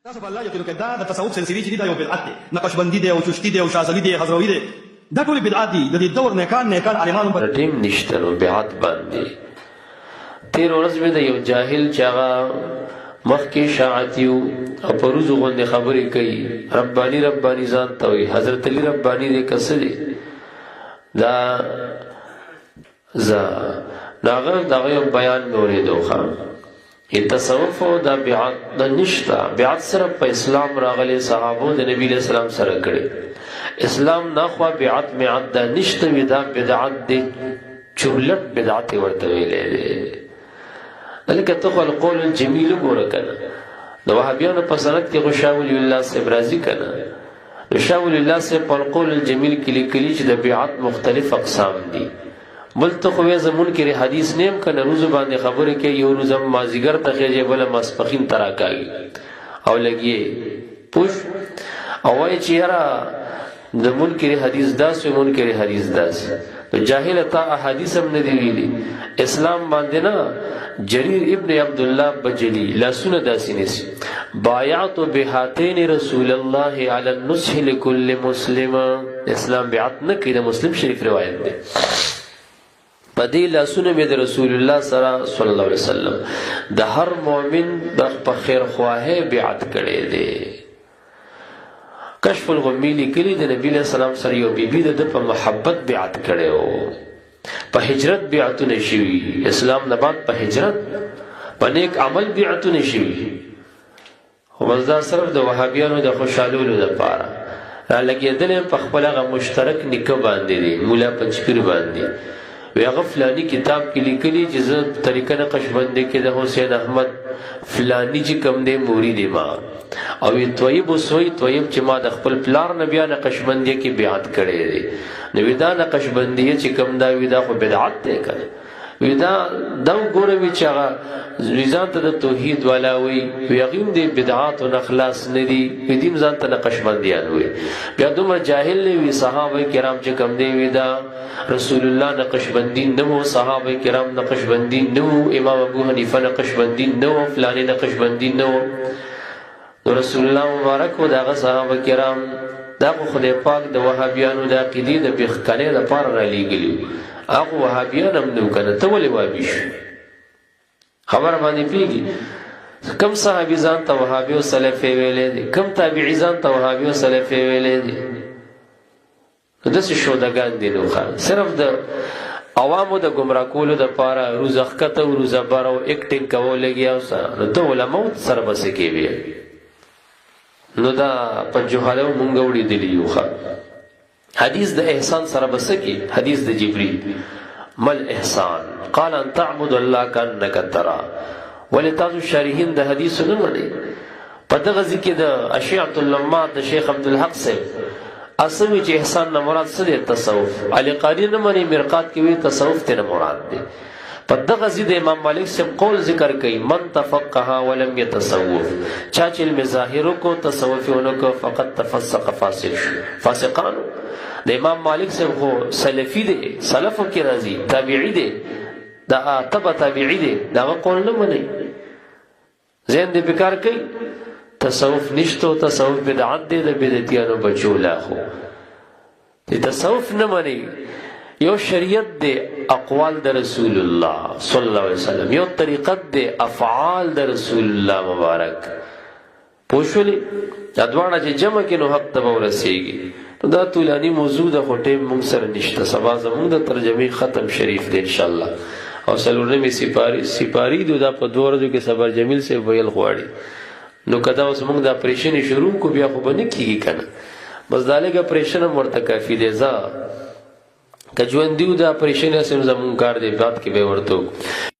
تاسو په الله یقین وکړئ دا د تصوف سلسلې چې دي دا یو بدعت دی نقشبندي دی او چشتي دی او شاذلي دی حضروي دی دا ټول بدعت دي د دې دور نیکان عالمانو په ټیم نشته نو بدعت باندې تیر ورځ مې د یو جاهل چې هغه مخکې شاعتیو او په روزو غوندې خبرې کوي رباني ځان ته وایي حضرت علی رباني دی که څه دی دا هغه دغه یو بیان مې اورېدو ښه تصوف دا بیعت دا نشتا بیعت صرف په اسلام راغلی صحابو د نبی علیہ السلام سره کړي اسلام ناخوا بیعت میعت دا نشتا وی دا بدعت دی چولت بدعت ورته ویلې دی لکه ته خو القول الجمیل ګوره کنه د وهابیانو په سند کې خو شاه ولی الله صاحب راضي کنه شاه ولی الله صاحب په القول الجمیل کې لیکلي چې د بیعت مختلف اقسام دي بل ته خو زمون کې حدیث نیم کنه روز باندې خبره کې یو روز مازیګر ته خېجه بل ماسپخین تراکاږي او لګي پوش او وای چې یاره د منکر حدیث داس او منکر حدیث داس جاهل تا احادیث هم نه دی ویلي اسلام باندې نه جریر ابن عبد الله بجلی لا سن داسینس بایعت بهاتین رسول الله علی النصح لكل مسلم اسلام بیعت نه کړي مسلم شریف روایت ده پدې لاسونه مې د رسول الله صلی الله علیه وسلم د هر مؤمن په خیر خواهی بیعت کړي دي کشف الغمی لیکلي د نبی له سلام سره یو بیبي د په محبت بیعت کړي په هجرت بیعتونه شوي اسلام نه بعد په هجرت په نیک عمل بیعتونه شوي خو مزدا صرف د وهابیانو د خوشالولو لپاره را لګېدل په خپل هغه مشترک نکاح باندې دي مولا پنځپیر باندې وی هغه فلانی کتاب کې لیکلي چې زه طریقه نقشبندي کې د حسین احمد فلانی چې کم دی مرید ما او طیب وسوی طیب چې ما د خپل پلار نه بیا نقشبندي کې بیعت کړي دي نو وی دا نقشبندي چې کم دا وی دا خو بدعت دی کنه وی دا وګوره وی چې هغه ځان ته د توحید والا وی یقین دی بدعات او اخلاص نه دي وی دیم ځان ته نقشبندیان وی بیا دومره جاهل نه وی صحابه کرام چې کم دی وی دا رسول الله نقشبندی نو صحابه کرام نقشبندی نو امام ابو حنیفه نقشبندی نو فلانی نقشبندی نو رسول الله مبارک و داغه صحابه کرام دا خدای پاک د وهابیانو د عقیدې د بخکلې لپاره را لېږلي هغه وهابیان هم نو کنه ته ولې وهابي شو خبر باندې پیږي کم صحابي ځان ته وهابي او سلفي ویلې دي کم تابعي ځان ته وهابي او سلفي ویلې دي داسې شودګان دي نو صرف د عوامو د ګمراه کولو دپاره روزه ښکته او روزه بره او ایکټینګ کول لګیا اوسه نو ته علماو سره بسې کوې نو دا په جهالو مونږ وړېدلي یو حدیث د احسان سره بسې کې حدیث د جبریل مل احسان قال ان تعبد الله کانک تراه ولې تاسو شارحین د حدیث نه منئ په دغه ځای کې د اشعة اللمات د شیخ عبدالحق صاحب اصوی چې احسان نه مراد څه دی تصوف علی قاری نه مني مرقات کې وی تصوف ته نه مراد دی په دغه ځای د امام مالک صاحب قول ذکر کوي من تفقه ولم يتصوف چا چې علم ظاهر کو تصوفونه کو فقط تفسق فاسقان د امام مالک صاحب خو سلفی دی سلفو کې راځي تابعی دی دا تبع تابعی دی دا قول نه مني ذهن دې بیکار کوي تصوف نشته تصوف بدعت دی د بدعتیانو بچو لا خو تصوف نه مني یو شریعت دی اقوال د رسول الله صلی الله علیه وسلم یو طریقت دی افعال د رسول الله مبارک پوښولي دا دواړه چې جمع کینو حق ته ورسیږي دا طولانی موضوع د خټې موږ سره نشته سبا زموږ د ترجمه ختم شریف دی ان شاء الله او سلورمه سپاری دا په دوه ورځو کې صبر جمیل سے ویل غواړي نو کدا اوس موږ د اپریشن شروع کو بیا خو باندې کیږي کنه بس دالګ اپریشن مرته کافی دی ځا کجوان دیو د اپریشن سم زمون کار دی بات کې به ورته